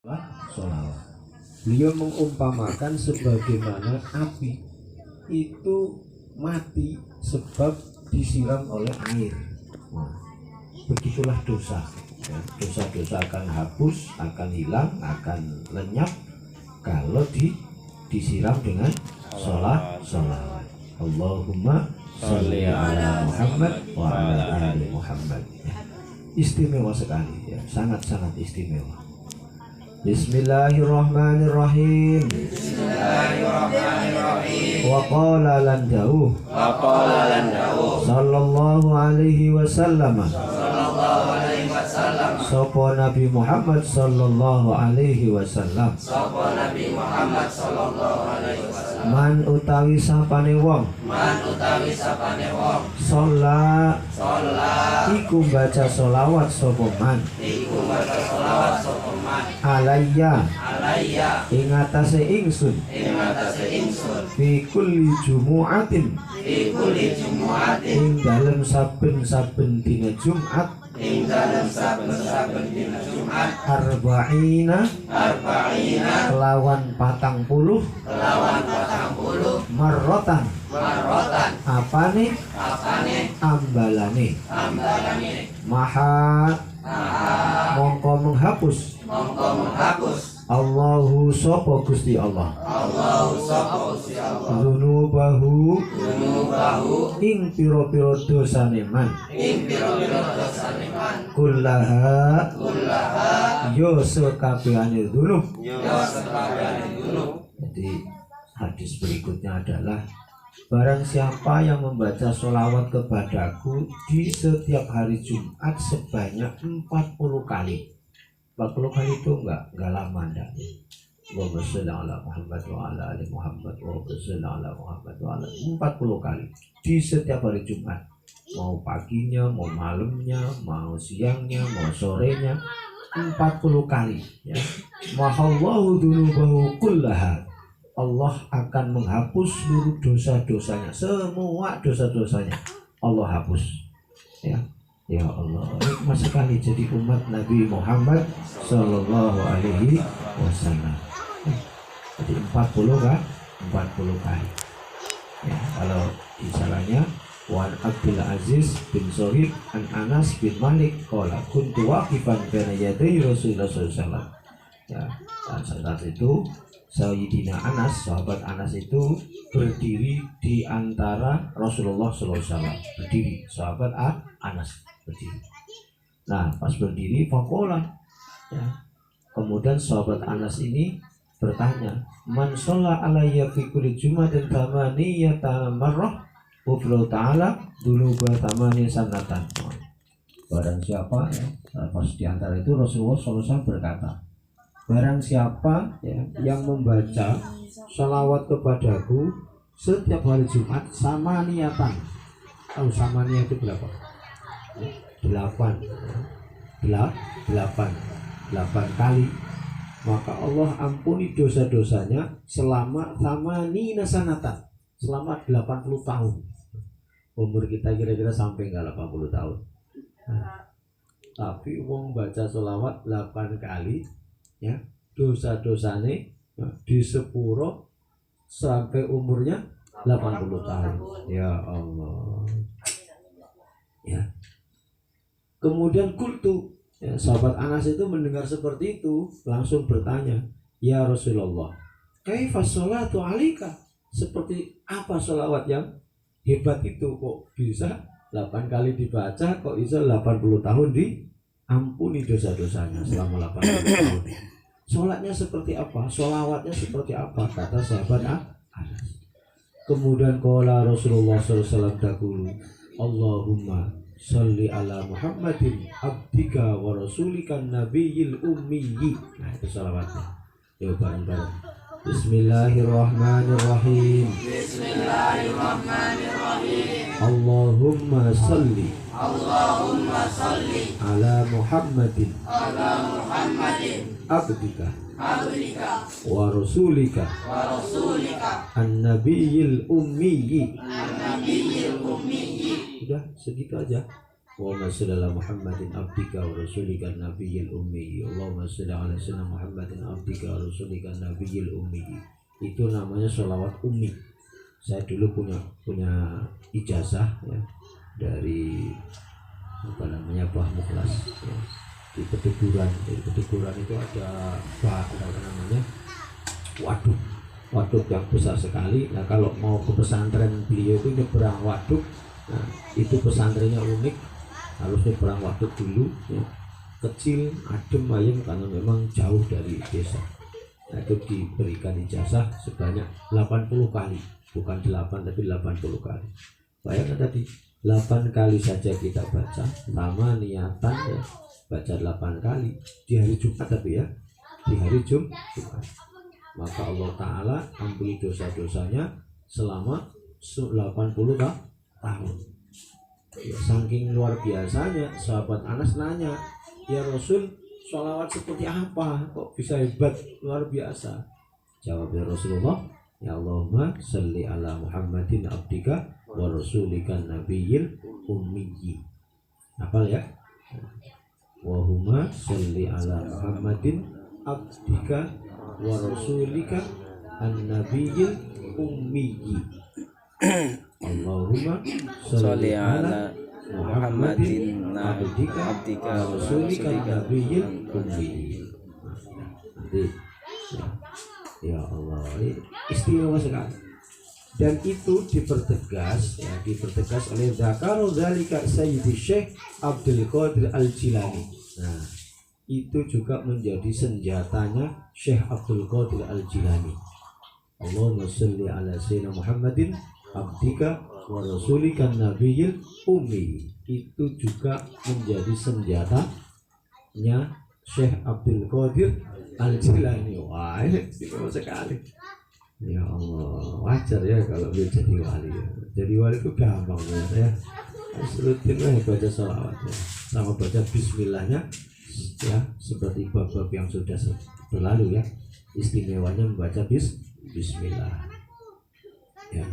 Sholawat. Beliau mengumpamakan sebagaimana api itu mati sebab disiram oleh air. Nah, begitulah dosa. Ya, dosa-dosa akan hapus, akan hilang, akan lenyap kalau disiram dengan sholawat. Allahumma sholli ala Muhammad wa ala ali Muhammad. Ya, istimewa sekali, ya, sangat-sangat istimewa. Bismillahirrahmanirrahim. Bismillahirrahmanirrahim. Wa qala lan jauh. Sallallahu alaihi wasallam. Sapa Nabi Muhammad sallallahu alaihi wasallam. Man utawi sapane wong. Sholat. Iku baca sholawat sapa man. Alayya ing atase ingsun fi kulli jumu'atin ing dalem saben-saben dina Jumat arba'ina kelawan 40 marrotan apane ambalane maha mongko menghapus Allahu sapa Gusti Allah Dunubahu ing pira-pira dosane man kullaha yo sekabehane dunub. Jadi hadis berikutnya adalah barang siapa yang membaca sholawat kepadaku di setiap hari Jumat sebanyak 40 kali. 40 kali itu enggak lama enggak. Allahumma sholli ala Muhammad wa ala ali Muhammad wa sholli ala Muhammad wa ala 40 kali di setiap hari Jumat. Mau paginya, mau malamnya, mau siangnya, mau sorenya 40 kali ya. Mahallahu dunubahu kullaha. Allah akan menghapus seluruh dosa-dosanya, semua dosa-dosanya Allah hapus ya. Ya Allah, nikmat sekali jadi umat Nabi Muhammad Sallallahu Alaihi Wasallam. Jadi 40 kan? 40 kali ya, kalau misalnya Wan Abdul Aziz bin Sohib an Anas bin Malik qala kuntu waqifan baina yaday Rasulullah sallallahu alaihi wasallam. Ya, saat itu Sayyidina Anas, sahabat Anas itu berdiri di antara Rasulullah sallallahu alaihi wasallam. Berdiri, sahabat Anas berdiri. Nah, pas berdiri faqala ya. Kemudian sahabat Anas ini bertanya, "Man shalla alayya fi kulli jumatin thamaniyata marrah Waflau ta'ala dulu bertamanya sanatan." Barang siapa ya, pas diantara itu Rasulullah SAW berkata, barang siapa ya, yang membaca sholawat kepadaku setiap hari Jumat sama niatan. Tahu sama niat itu berapa? 8 kali, maka Allah ampuni dosa-dosanya selama thamanina sanatan, selama 80 tahun. Umur kita kira-kira sampai nggak 80 tahun. Nah, tapi wong baca sholawat 8 kali ya, dosa-dosane ya, di sepuro sampai umurnya 80 tahun. Ya Allah. Ya. Kemudian kultu ya, sahabat Anas itu mendengar seperti itu langsung bertanya, "Ya Rasulullah, kaifa sholatu alika?" Seperti apa sholawat yang hebat itu, kok bisa 8 kali dibaca, kok bisa 80 tahun diampuni dosa-dosanya selama 80 tahun. Sholatnya seperti apa? Sholawatnya seperti apa? Kata sahabat Anas. Kemudian qala Rasulullah SAW dahulu, Allahumma sholli ala Muhammadin abdika wa rasulikan nabiyil ummiyi. Nah, itu sholawatnya. Yuk bareng-bareng. Bismillahirrahmanirrahim. Allahumma salli ala Muhammadin abdika wa rasulika an-nabiyil ummiyi. Sudah segitu aja. Allahumma shalli ala Muhammadin abdika wa rasulika nabiyil ummi. Allahumma shalli ala sayyidina Muhammadin abdika wa rasulika nabiyil ummi. Itu namanya sholawat ummi. Saya dulu punya ijazah ya, dari apa namanya Bah Mukhlas ya, di Petuguran. Di Petuguran itu ada apa namanya waduk yang besar sekali. Nah kalau mau ke pesantren beliau itu nyebrang waduk. Nah itu pesantrennya unik, harus nyebrang waduk dulu ya. Kecil, adem, ayem karena memang jauh dari desa. Nah itu diberikan ijazah sebanyak 80 kali, bukan 8 tapi 80 kali. Bayangkan tadi 8 kali saja kita baca, nama niatan ya, baca 8 kali di hari Jumat, tapi ya di hari Jumat, maka Allah Ta'ala ampuni dosa-dosanya selama 80 tahun ya. Saking luar biasanya, sahabat Anas nanya, ya Rasul, sholawat seperti apa kok bisa hebat, luar biasa? Jawabnya Rasulullah, ya Allahumma sholli ala Muhammadin abdika wa rasulika nabiyil ummi. Hafal ya? Wahumma sholli ala Muhammadin abdika wa rasulika an-nabiyil ummi. Allahumma sholli ala Muhammadin abdika wa rasulika an-nabiyil ummi. Nanti ya Allah, istimewa sekali. Dan itu dipertegas oleh Zakaru Zalika Sayyidi Syekh Abdul Qadir Al-Jilani. Nah itu juga menjadi senjatanya Syekh Abdul Qadir Al-Jilani. Allahumma sholli ala sayyidina Muhammadin abdika wa rasulika nabiyil ummi. Itu juga menjadi senjatanya Syekh Abdul Qadir Al-Jilani. Wah ini istimewa sekali. Ya Allah, wajar ya kalau dia jadi wali ya. Jadi wali itu gampang ya. Rutin lah baca sholawat ya, sama baca bismillahnya ya, seperti bab-bab yang sudah berlalu ya. Istimewanya membaca bismillah ya.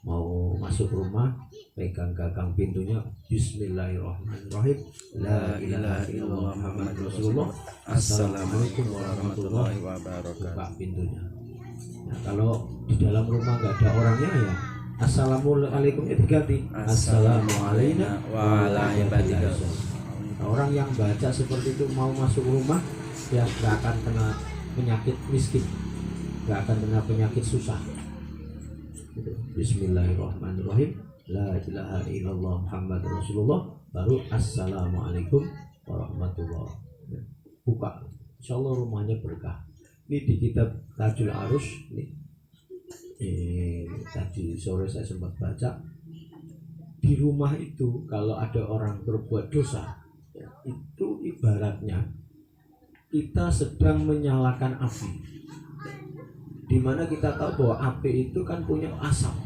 Mau masuk rumah, pegang gagang pintunya, bismillahirrahmanirrahim, la ilaha illallah Muhammadur Rasulullah, assalamualaikum warahmatullahi wabarakatuh. Buka pintunya. Nah, kalau di dalam rumah nggak ada orangnya ya assalamualaikum itu diganti assalamualaikum warahmatullahi wabarakatuh. Nah, orang yang baca seperti itu mau masuk rumah ya nggak akan kena penyakit miskin, nggak akan kena penyakit susah. Bismillahirrahmanirrahim, la ilaha illallah Muhammadur Rasulullah, baru assalamualaikum warahmatullahi wabarakatuh. Buka, insyaallah rumahnya berkah. Ini di kitab Tajul Arus nih. Tadi sore saya sempat baca, di rumah itu kalau ada orang berbuat dosa ya, itu ibaratnya kita sedang menyalakan api, dimana kita tahu bahwa api itu kan punya asap,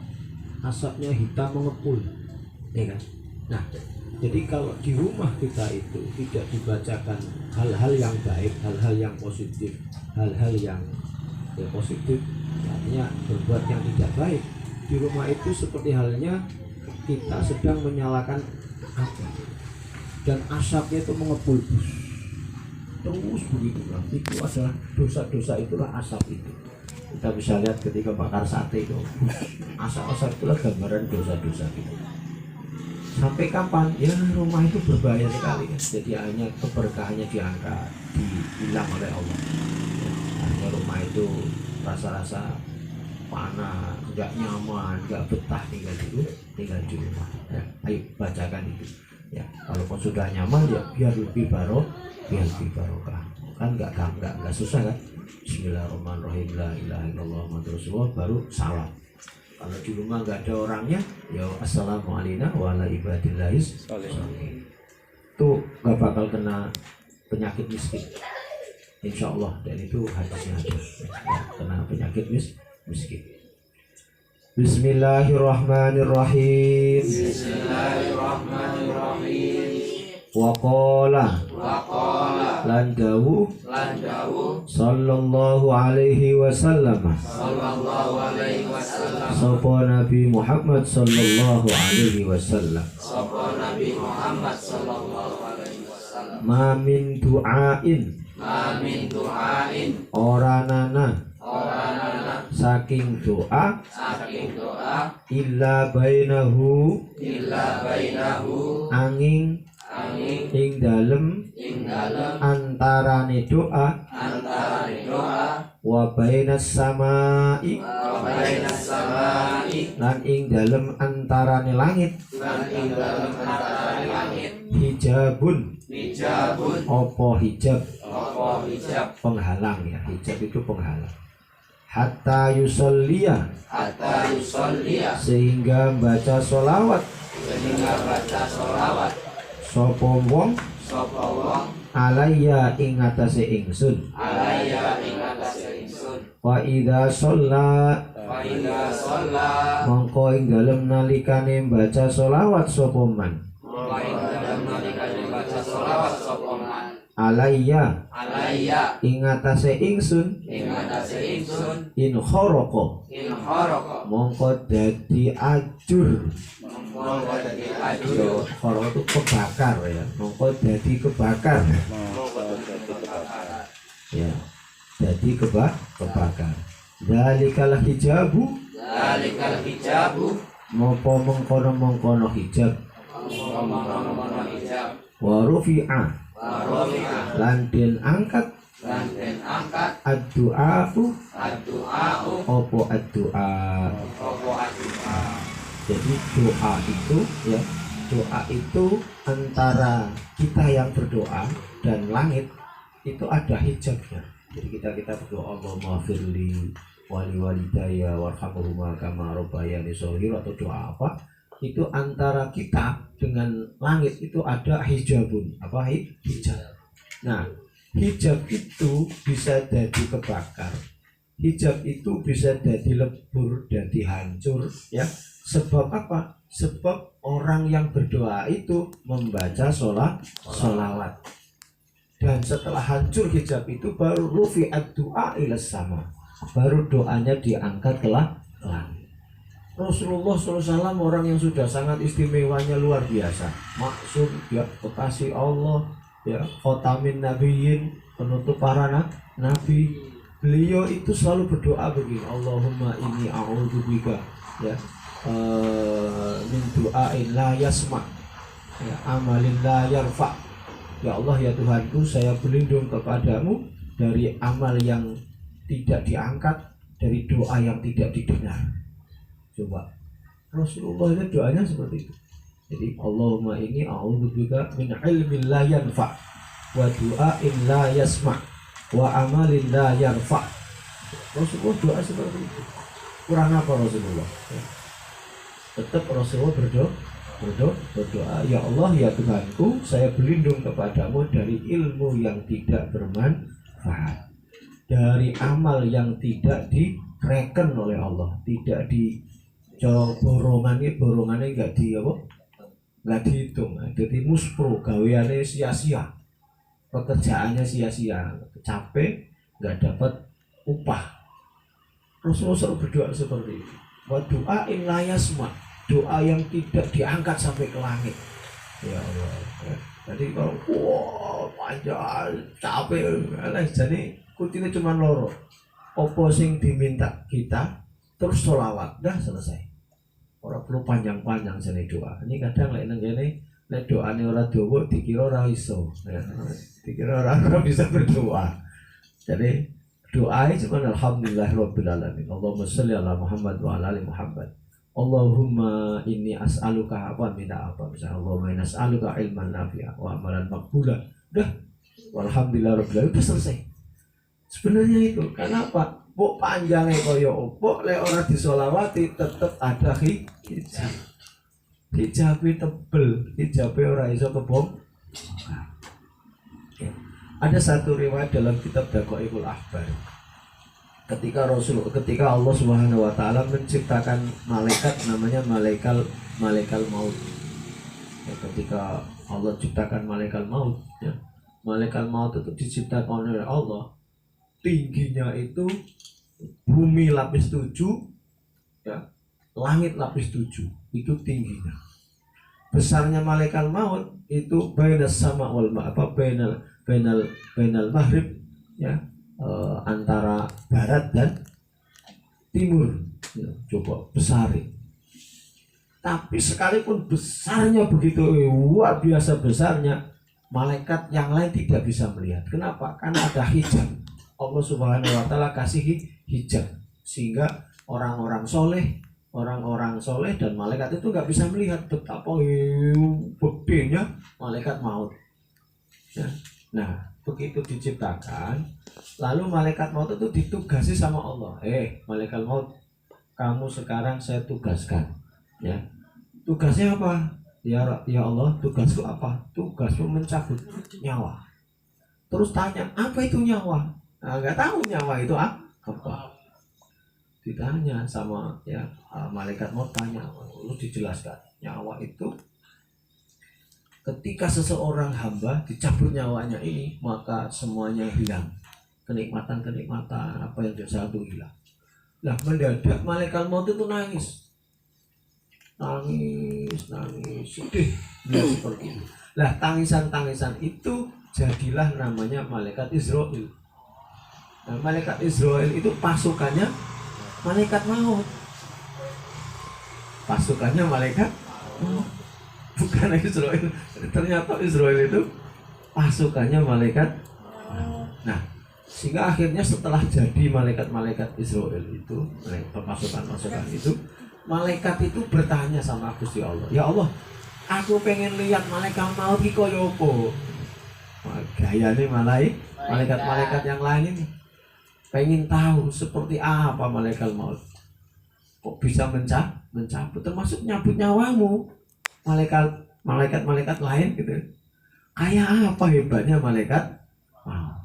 asapnya hitam mengepul ya kan. Nah jadi kalau di rumah kita itu tidak dibacakan hal-hal yang baik, hal-hal yang positif, hal-hal yang ya positif, artinya berbuat yang tidak baik, di rumah itu seperti halnya kita sedang menyalakan api dan asapnya itu mengepul terus begitu kan. Itu adalah dosa-dosa, itulah asap itu. Kita bisa lihat ketika bakar sate itu, asap-asap itulah gambaran dosa-dosa kita. Sampai kapan? Ya rumah itu berbahaya sekali kan. Jadi hanya keberkahannya diangkat, dihilang oleh Allah. Hanya rumah itu rasa-rasa panas, nggak nyaman, nggak betah tinggal di rumah. Ya, ayo bacakan itu. Ya, kalaupun sudah nyaman ya biar lebih barokah. Kan nggak susah kan? Bismillahirrahmanirrahim, la ilaha illallah Muhammadur Rasulullah, baru salam. Kalau di rumah nggak ada orangnya, ya assalamualaikum warahmatullahi wabarakatuh. Itu nggak bakal kena penyakit miskin, insya Allah. Dan itu hadisnya ada ya, kena penyakit miskin. Bismillahirrahmanirrahim. Bismillahirrahmanirrahim. Waqala lan dawuh sallallahu alaihi wasallam sapa Nabi Muhammad sallallahu alaihi wasallam ma min du'ain ora nana saking doa illa bainahu angin ing dalem antarane doa wa bainas samai lan ing dalem antarane langit hijabun apa hijab penghalang ya, hijab itu penghalang. Hatta yusolliya sehingga baca solawat sopo wong alayya ing atase ingsun wa idza sholla mongko ing dalem nalikane baca solawat sopo man alayya ing atase ingsun in khoroko mongko dadi ajur khoroko itu kebakar ya, mongko dadi kebakar ya, jadi kebakar. Dalikal hijabu mopo mengkono hijab wa rufi'a lan den angkat ad-du'a'u opo ad-du'a. Jadi doa itu ya, doa itu antara kita yang berdoa dan langit itu ada hijabnya. Jadi kita berdoa Allahumma firli wali walidayya warhamhuma kama rabbayani shaghira atau doa apa, itu antara kita dengan langit itu ada hijabun, apa hijab. Nah, hijab itu bisa jadi kebakar, hijab itu bisa jadi lebur, jadi hancur ya. Sebab apa? Sebab orang yang berdoa itu membaca sholawat. Dan setelah hancur hijab itu baru rufi'at du'a ila sama, baru doanya diangkat ke langit. Rasulullah SAW orang yang sudah sangat istimewanya luar biasa, maksum ya, kekasih Allah ya, khotamin nabiyyin, penutup para nabi. Beliau itu selalu berdoa begini, Allahumma inni a'udzubika ya min du'ain la yasma ya, amalin la yarfa. Ya Allah ya Tuhanku, saya berlindung kepadamu dari amal yang tidak diangkat, dari doa yang tidak didengar. Coba Rasulullah itu doanya seperti itu. Jadi Allahumma inni a'udzubika min ilmin la yanfa wa du'ain la yasma wa amalin la yarfa. Rasulullah doa seperti itu. Kurang apa Rasulullah? Tetap Rasulullah berdoa, ya Allah ya Tuhanku, saya berlindung kepadamu dari ilmu yang tidak bermanfaat, dari amal yang tidak direken oleh Allah, tidak borongannya nggak dihitung, jadi muspro, gaweannya sia-sia, pekerjaannya sia-sia, capek, nggak dapat upah. Rasulullah selalu berdoa seperti itu. Wa du'ain la yasma, doa yang tidak diangkat sampai ke langit. Ya Allah. Jadi kalau panjang capek, jadi kutine cuma loro. Apa sing diminta kita terus sholawat, dah selesai. Orang perlu panjang-panjang sini doa. Ini kadang lek nang kene nek doane ora dawa dikira ora iso. Ya, dikira ora bisa berdoa. Jadi doanya cuma alhamdulillahirabbil alamin. Allahumma sholli ala Muhammad wa ala ali Muhammad. Allahumma inni as'aluka apa, minta apa, misalnya Allahumma inni as'aluka ilman nafi'a wa amalan maqbula. Udah, walhamdulillahirabbil alamin, udah selesai. Sebenarnya itu, kenapa? Pok panjangnya kaya opo, lek ora disolawati tetep ada hijab. Hijabnya tebel, hijabnya ora iso kebom. Ada satu riwayat dalam kitab Daqaiqul Akhbar. Ketika Allah Subhanahu wa taala menciptakan malaikat namanya malaikat maut. Ya, ketika Allah ciptakan malaikat maut, ya, Malaikat maut itu diciptakan oleh Allah, tingginya itu bumi lapis 7, ya, langit lapis 7, itu tingginya. Besarnya malaikat maut itu bainas sama wal apa bainal maghrib, ya, antara barat dan timur, ya, coba besar. Tapi sekalipun besarnya begitu luar biasa besarnya, malaikat yang lain tidak bisa melihat. Kenapa? Karena ada hijab. Allah Subhanahu wa taala kasih hijab sehingga orang-orang soleh dan malaikat itu nggak bisa melihat betapa gedenya malaikat maut. Ya. Nah, begitu diciptakan, lalu malaikat maut itu ditugasi sama Allah. Malaikat maut, kamu sekarang saya tugaskan. Ya, tugasnya apa? Ya Allah, tugasku apa? Tugasku mencabut nyawa. Terus tanya, apa itu nyawa? Nah, nggak tahu nyawa itu apa. Ditanya sama malaikat maut, tanya, lu dijelaskan. Nyawa itu ketika seseorang hamba dicabut nyawanya ini, maka semuanya hilang. Kenikmatan apa yang dia itu hilang. Nah, mendadak malaikat maut itu nangis, sedih, seperti itu. Nah, tangisan itu jadilah namanya malaikat Israil. Nah, malaikat Israil itu pasukannya malaikat maut. Pasukannya malaikat maut. Bukan Israil. Ternyata Israil itu pasukannya malaikat maut. Nah, sehingga akhirnya setelah jadi malaikat Israil itu, pasukan itu, malaikat itu bertanya sama Gusti Allah, ya Allah, aku pengen lihat malaikat maut iki koyo opo. Gayane malaikat yang lain ini pengen tahu seperti apa malaikat maut, kok bisa mencabut, termasuk nyabut nyawamu. Malaikat lain gitu, kayak apa hebatnya malaikat maut.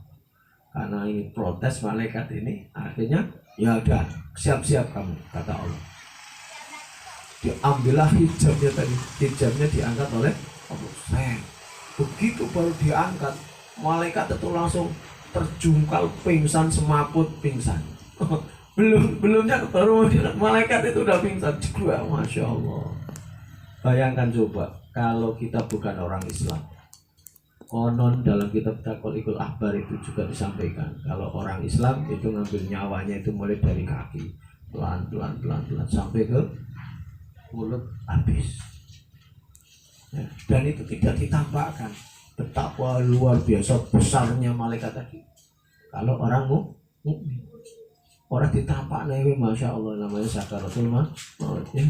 Karena ini protes malaikat ini, akhirnya ya udah, siap-siap kamu, kata Allah. Diambillah hijabnya tadi, hijabnya diangkat oleh Allah. Begitu baru diangkat, malaikat itu langsung terjungkal pingsan, semaput pingsan. Belumnya baru malaikat itu udah pingsan juga, masya Allah. Bayangkan coba kalau kita bukan orang Islam. Konon dalam kitab Taqwaul Ahbar itu juga disampaikan kalau orang Islam itu ngambil nyawanya itu mulai dari kaki, pelan sampai ke mulut habis, ya, dan itu tidak ditampakkan. Betapa luar biasa besarnya malaikat tadi. Kalau orang mukmin, orang ditampakkan, masya Allah, namanya sakaratul maut, ya.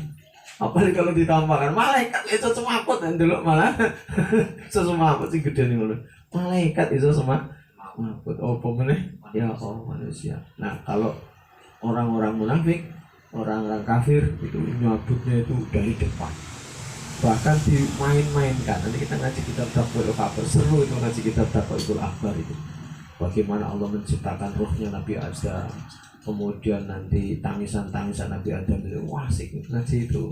Apalagi kalau ditampakkan malaikat itu semaput, dan dulu malah sesemaput sih gede nih malaikat itu semaput. Oh pemenang ya Allah manusia. Nah, kalau orang-orang munafik, orang-orang kafir itu nyabutnya itu dari depan, bahkan dimain-mainkan. Nanti kita ngaji kitab Taqwaul Ahbar, seru itu ngaji kitab Taqwaul Ahbar itu. Bagaimana Allah menciptakan rohnya Nabi Adam, kemudian nanti tangisan Nabi Adam itu asik ngaji itu,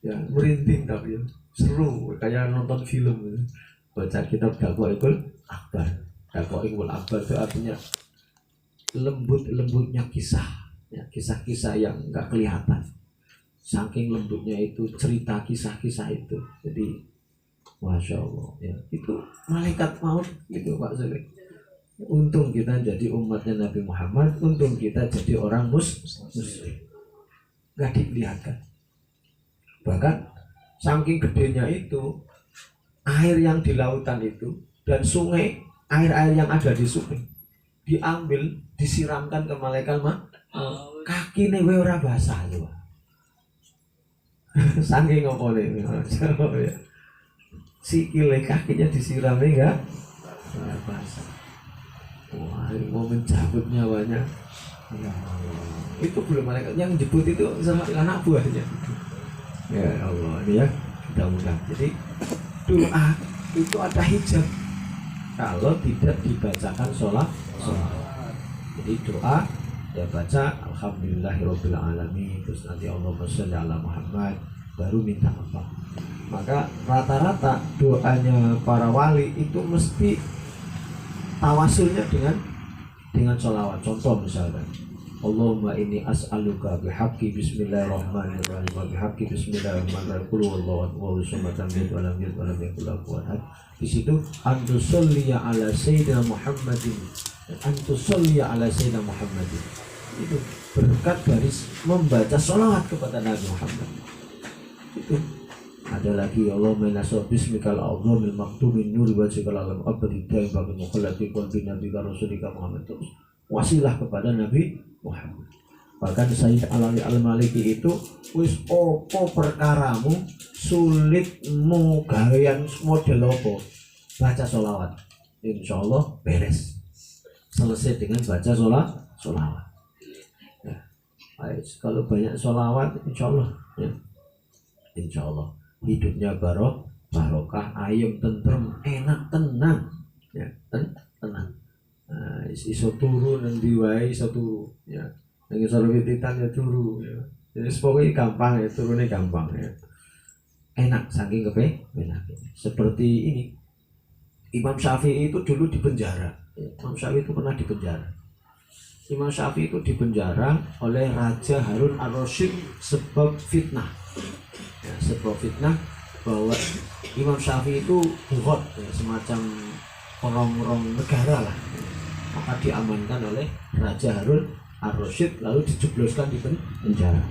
ya merinding tapi ya, seru kayak nonton film gitu. Baca kitab Taqwaul Ahbar. Taqwaul Ahbar itu artinya lembutnya kisah. Ya, kisah-kisah yang nggak kelihatan, saking lembutnya itu cerita kisah-kisah itu. Jadi masya Allah, ya, itu malaikat maut gitu Pak Zul. Untung kita jadi umatnya Nabi Muhammad, untung kita jadi orang muslim, nggak dilihatkan. Bahkan saking gedenya itu air yang di lautan itu dan sungai, air yang ada di sungai diambil, disiramkan ke malaikat kaki nih ora basah loh. Saking ngopone ya. Sikile kakinya disiram enggak basah. Wah, ini mau mencabut nyawanya. Ya Allah. Itu belum malaikat yang jemput itu sama anak buahnya. Ya Allah, ini ya mudah-mudahan. Jadi doa itu ada hijab kalau tidak dibacakan sholat. Jadi doa ya baca alhamdulillahirabbil alamin, terus nanti Allahumma sholli ala Muhammad, baru minta apa. Maka rata-rata doanya para wali itu mesti tawasulnya dengan sholawat. Contoh misalkan, Allahumma inni as'aluka bihaqqi bismillahirrahmanirrahim wa bihaqqi bismillahirrahmanirrahim qul huwallahu ahad samad lam yalid wa lam yulad wa lam yakul lahu kufuwan ahad. Di situ antusolliya ala sayyidina Muhammadin, antusolliya ala sayyidina Muhammadin. Itu berkat dari membaca sholawat kepada Nabi Muhammad. Itu ada lagi, Allahumma naso bismikal a'zamil maktumin nuri wajhikal alam abadi daim bagi mukhallati qalbi nabika rasulika Muhammad. Terus wasilah kepada Nabi Muhammad. Bahkan Sayyid Alawi Al-Maliki itu wis opo perkaramu sulitmu gawean model opo, baca sholawat, insyaallah beres. Selesai dengan baca sholawat. Ya. Kalau banyak sholawat insyaallah ya. Insyaallah hidupnya barokah, ayem, tentrem, enak, tenang ya, tenang. Nah, iso turu nang diwai iso turu ya. Nang iso wititan ya turu ya. Jadi pokoknya gampang ya, turunnya gampang ya. Enak saking kepenak. Seperti ini. Imam Syafi'i itu dulu di penjara. Imam Syafi'i itu pernah di penjara. Imam Syafi'i itu di penjara oleh Raja Harun Ar-Rasyid sebab fitnah. Ya, sebab fitnah bahwa Imam Syafi'i itu buhot ya, semacam orang-orang negara lah. Maka diamankan oleh Raja Harun Ar-Rasyid lalu dijebloskan di penjara.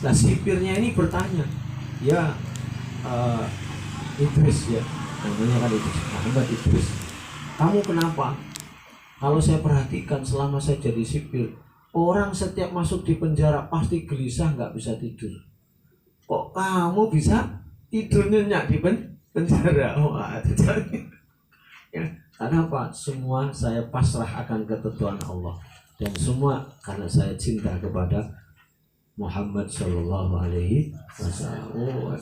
Nah sipirnya ini bertanya, ya Idris ya, namanya kan Idris, Muhammad Idris, kamu kenapa? Kalau saya perhatikan selama saya jadi sipir, orang setiap masuk di penjara pasti gelisah, nggak bisa tidur. Kok kamu bisa tidur nyenyak di penjara? Wah, itu ya. Karena apa? Semua saya pasrah akan ketentuan Allah, dan semua karena saya cinta kepada Muhammad Sallallahu Alaihi Wasallam. Oh,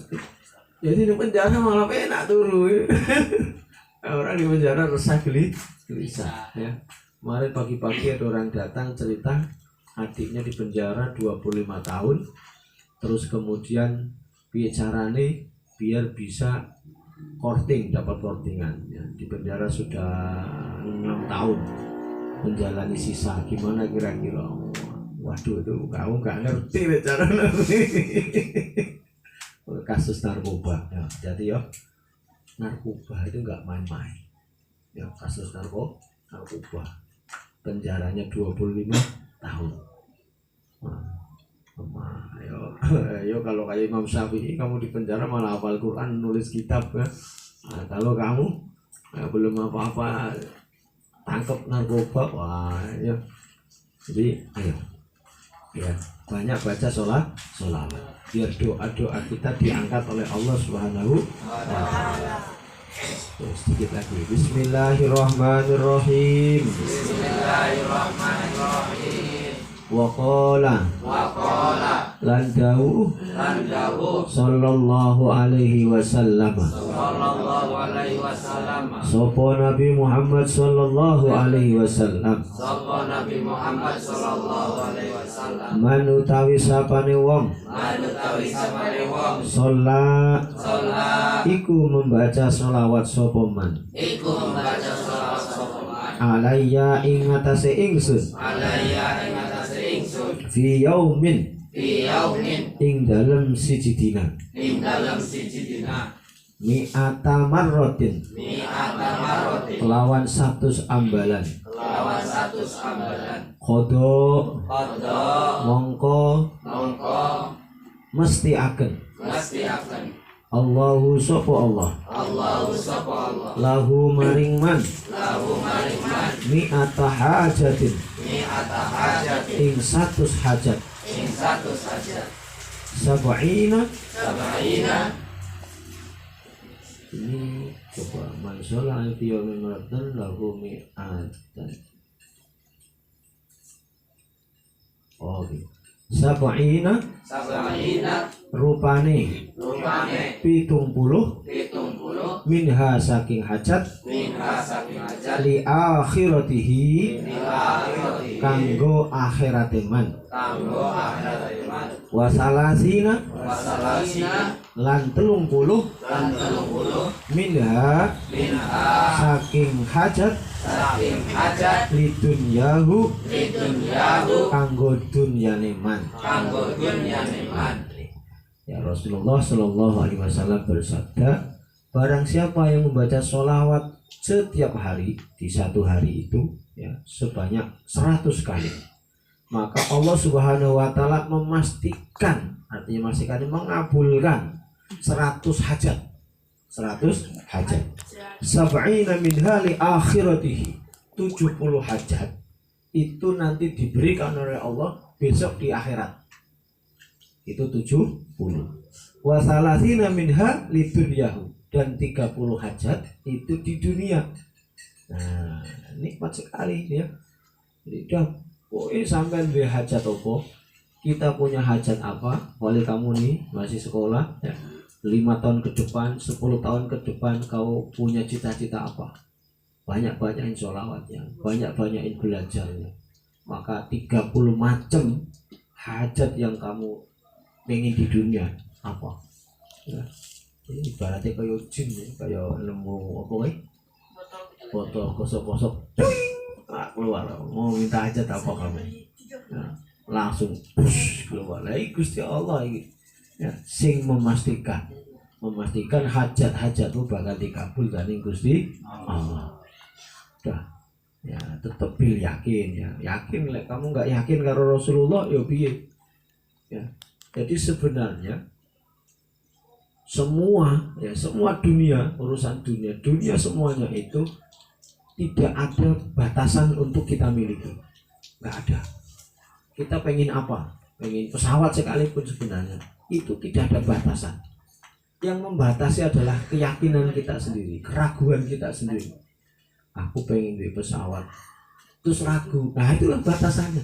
jadi di penjara malah enak turu. Orang di penjara resah gelisah. Ya. Kemarin pagi-pagi ada orang datang cerita adiknya di penjara 25 tahun, terus kemudian bicarane biar bisa korting, dapat kortingan ya. Di penjara sudah 6 tahun menjalani sisa, gimana kira-kira? Waduh, itu kamu gak ngerti cara nanti. Kasus narkoba ya. Jadi ya narkoba itu gak main-main ya, kasus narkoba penjaranya 25 tahun. Ayo kalau kayak Imam Syafi'i kamu di penjara malah hafal Quran, nulis kitab ya. Nah, kalau kamu belum apa-apa tangkap narkoba, wah ya. Jadi ayo ya, banyak baca sholawat biar doa-doa kita diangkat oleh Allah Subhanahu wa Ta'ala. Sedikit lagi. Bismillahirrahmanirrahim. Bismillahirrahmanirrahim. Waqala lan dawuh sallallahu alaihi wasallam sapa Nabi Muhammad sallallahu alaihi wasallam man utawi sapane wong sholat iku membaca sholawat sapa man alayya ing atase ingsun fi yaumin ing dalam siji dina mi'ata marrotin lawan 100 ambalan khodo mongko mesti akan Allahu sapa Allah lahu maring man mi'ata hajatin ing 100 hajat sab'ina ini coba mansolah fi yaumin maratan lahu mi'atan sab'ina rupane 70 minha saking hajat li akhiratihi kanggo akhirate man wasalasina lan 30 minha saking hajat lidunyahu kanggo dunyane man. Ya, Rasulullah Shallallahu Alaihi Wasallam bersabda, barang siapa yang membaca sholawat setiap hari di satu hari itu ya sebanyak 100 kali, maka Allah Subhanahu Wa Taala memastikan, artinya memastikan, mengabulkan 100 hajat. Sab'ina minha li akhiratihi, 70 hajat itu nanti diberikan oleh Allah besok di akhirat. Itu 70. Wa salasina minha lidunyahu, dan 30 hajat itu di dunia. Nah, nikmat sekali ya. Jadi sampai duwe hajat apa? Kita punya hajat apa? Oleh kamu nih masih sekolah ya. 5 tahun ke depan, 10 tahun ke depan kau punya cita-cita apa? Banyak-banyakin sholawatnya, banyak-banyakin belajarnya. Maka 30 macam hajat yang kamu pengen di dunia apa? Ya. Ini ibaratnya kayak jin ya, kayak nemu apa ya? Botol kosok-kosok, keluar. Mau minta hajat apa kamu? Nah, langsung push keluar. Lagi Gusti Allah ini. Ya, sing memastikan hajat-hajatmu bakal dikabul dari Gusti Allah. Dah, ya tetap pilih yakin ya, yakin lah. Kamu nggak yakin karo Rasulullah, ya piye? Ya, jadi sebenarnya semua dunia, urusan dunia semuanya itu tidak ada batasan untuk kita miliki, nggak ada. Kita pengen apa? Pengen pesawat sekalipun sebenarnya itu tidak ada batasan. Yang membatasi adalah keyakinan kita sendiri, keraguan kita sendiri. Aku pengen beli pesawat, terus ragu. Nah itulah batasannya.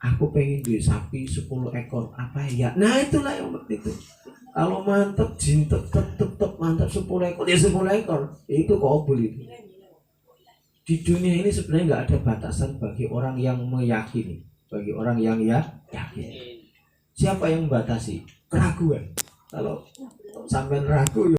Aku pengen beli sapi 10 ekor, apa ya? Nah itulah yang itu. Kalau mantap, jintep, tetep mantap 10 ekor, ya 10 ekor. Itu kabul itu. Di dunia ini sebenarnya nggak ada batasan bagi orang yang meyakini, bagi orang yang yakin. Siapa yang membatasi? Keraguan. Kalau sampai ragu